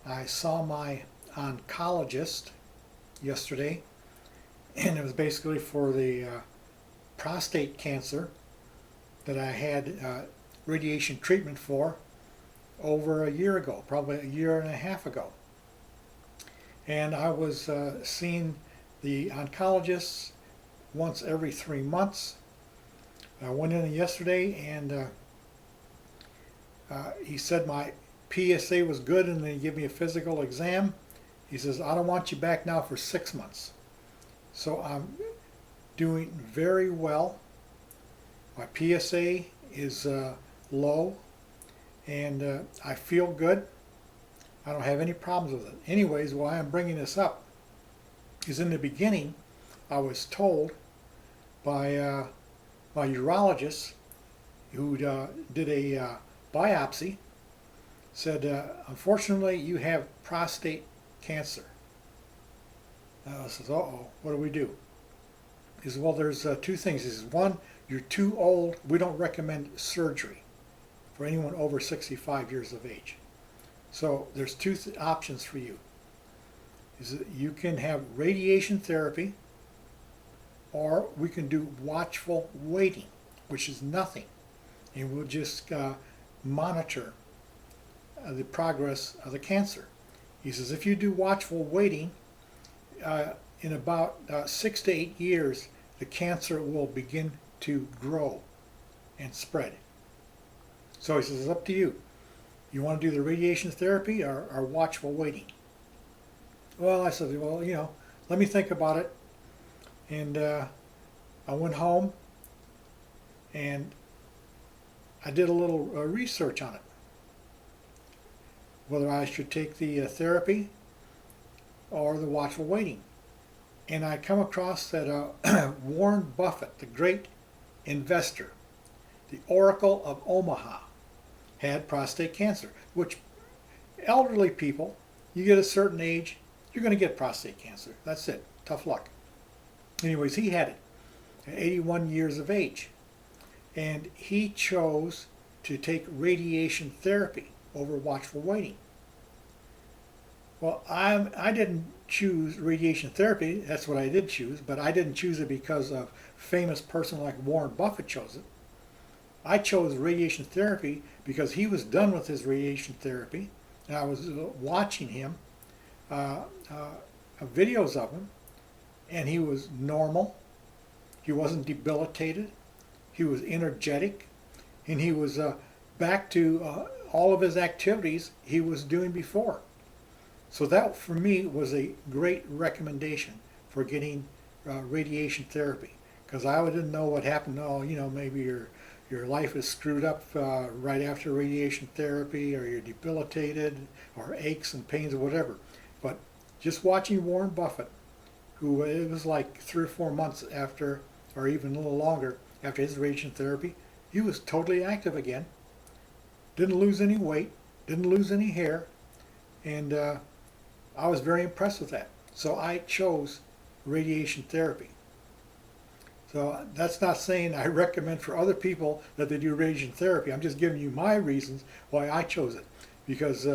I saw my oncologist yesterday, and it was basically for the prostate cancer that I had radiation treatment for over a year ago, probably a year and a half ago. And I was seeing the oncologist once every 3 months. I went in yesterday, and he said my PSA was good, and then he gave me a physical exam. He says, I don't want you back now for 6 months. So I'm doing very well. My PSA is low, and I feel good. I don't have any problems with it. Anyways, why I'm bringing this up is in the beginning I was told by my urologist who did a biopsy, said, unfortunately you have prostate cancer. I says, uh-oh, what do we do? He says, well, there's two things. He says, one, you're too old. We don't recommend surgery for anyone over 65 years of age. So there's two options for you. He says, you can have radiation therapy, or we can do watchful waiting, which is nothing. And we'll just monitor the progress of the cancer. He says, if you do watchful waiting, in about 6 to 8 years, the cancer will begin to grow and spread. So he says, it's up to you. You want to do the radiation therapy or watchful waiting? Well, I said, well, let me think about it. And I went home and I did a little research on it, whether I should take the therapy or the watchful waiting. And I come across that Warren Buffett, the great investor, the Oracle of Omaha, had prostate cancer, which elderly people, you get a certain age, you're going to get prostate cancer. That's it. Tough luck. Anyways, he had it at 81 years of age. And he chose to take radiation therapy over watchful waiting. Well, I didn't choose radiation therapy. That's what I did choose, but I didn't choose it because a famous person like Warren Buffett chose it. I chose radiation therapy because he was done with his radiation therapy, and I was watching him, videos of him, and he was normal. He wasn't debilitated. He was energetic, and he was back to all of his activities he was doing before. So that, for me, was a great recommendation for getting radiation therapy, because I didn't know what happened. Oh, maybe your life is screwed up right after radiation therapy, or you're debilitated, or aches and pains, or whatever. But just watching Warren Buffett, who it was like 3 or 4 months after, or even a little longer, after his radiation therapy, he was totally active again. Didn't lose any weight, didn't lose any hair, and I was very impressed with that. So I chose radiation therapy. So that's not saying I recommend for other people that they do radiation therapy. I'm just giving you my reasons why I chose it. Because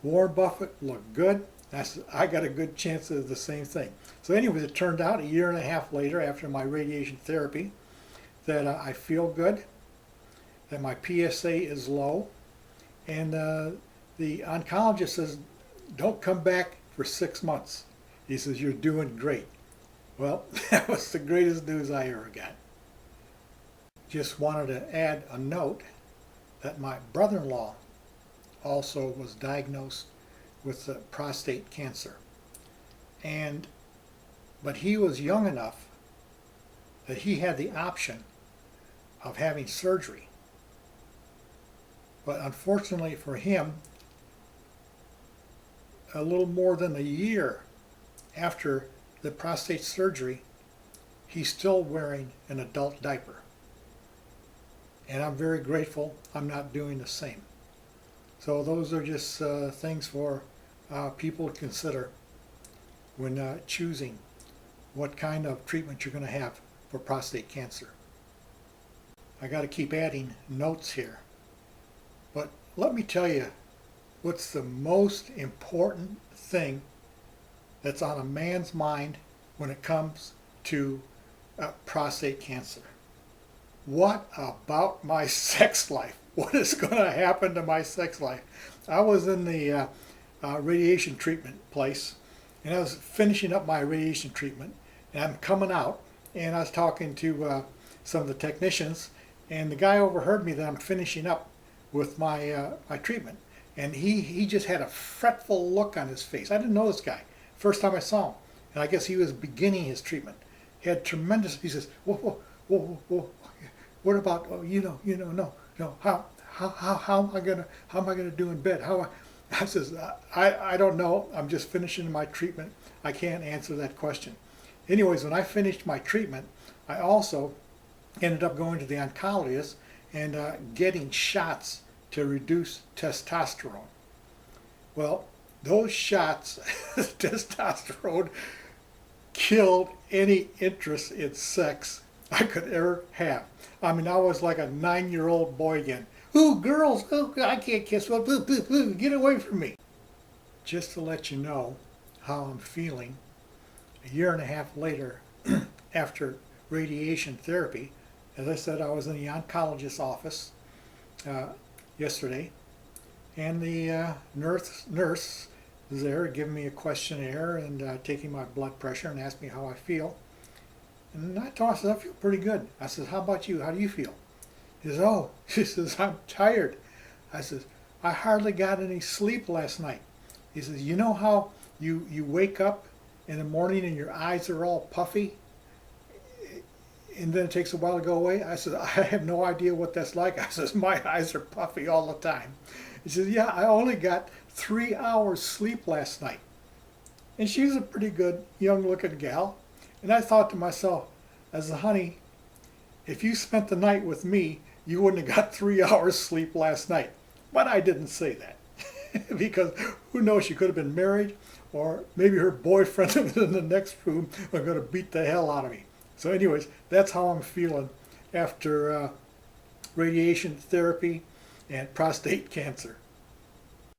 Warren Buffett looked good. I got a good chance of the same thing. So anyways, it turned out a year and a half later, after my radiation therapy, that I feel good, that my PSA is low, and the oncologist says, don't come back for 6 months. He says, you're doing great. Well, that was the greatest news I ever got. Just wanted to add a note that my brother-in-law also was diagnosed with prostate cancer. But he was young enough that he had the option of having surgery. But unfortunately for him, a little more than a year after the prostate surgery, he's still wearing an adult diaper. And I'm very grateful I'm not doing the same. So those are just things for people to consider when choosing what kind of treatment you're going to have for prostate cancer. I got to keep adding notes here. But let me tell you what's the most important thing that's on a man's mind when it comes to prostate cancer? What about my sex life? What is going to happen to my sex life? I was in the radiation treatment place, and I was finishing up my radiation treatment, and I'm coming out, and I was talking to some of the technicians, and the guy overheard me that I'm finishing up with my my treatment, and he just had a fretful look on his face. I didn't know this guy. First time I saw him, and I guess he was beginning his treatment. He had tremendous. He says, "Whoa, whoa, whoa, whoa. What about? Oh, no. How am I gonna do in bed? I says, I don't know. I'm just finishing my treatment. I can't answer that question." Anyways, when I finished my treatment, I also ended up going to the oncologist and getting shots to reduce testosterone. Well, those shots, testosterone, killed any interest in sex I could ever have. I mean, I was like a 9-year-old boy again. Ooh, girls, ooh, I can't kiss. Well, boo, boo, boo, get away from me. Just to let you know how I'm feeling, a year and a half later, after radiation therapy, as I said, I was in the oncologist's office yesterday, and the nurse was there giving me a questionnaire and taking my blood pressure and asked me how I feel. And I told her, I said, I feel pretty good. I said, how about you? How do you feel? He says, oh, she says, I'm tired. I says, I hardly got any sleep last night. He says, you know how you wake up in the morning and your eyes are all puffy and then it takes a while to go away? I said, I have no idea what that's like. I says, my eyes are puffy all the time. He says, yeah, I only got 3 hours sleep last night. And she's a pretty good young looking gal. And I thought to myself, I said, honey, if you spent the night with me, you wouldn't have got 3 hours sleep last night. But I didn't say that. Because who knows, she could have been married, or maybe her boyfriend was in the next room was going to beat the hell out of me. So anyways, that's how I'm feeling after radiation therapy and prostate cancer.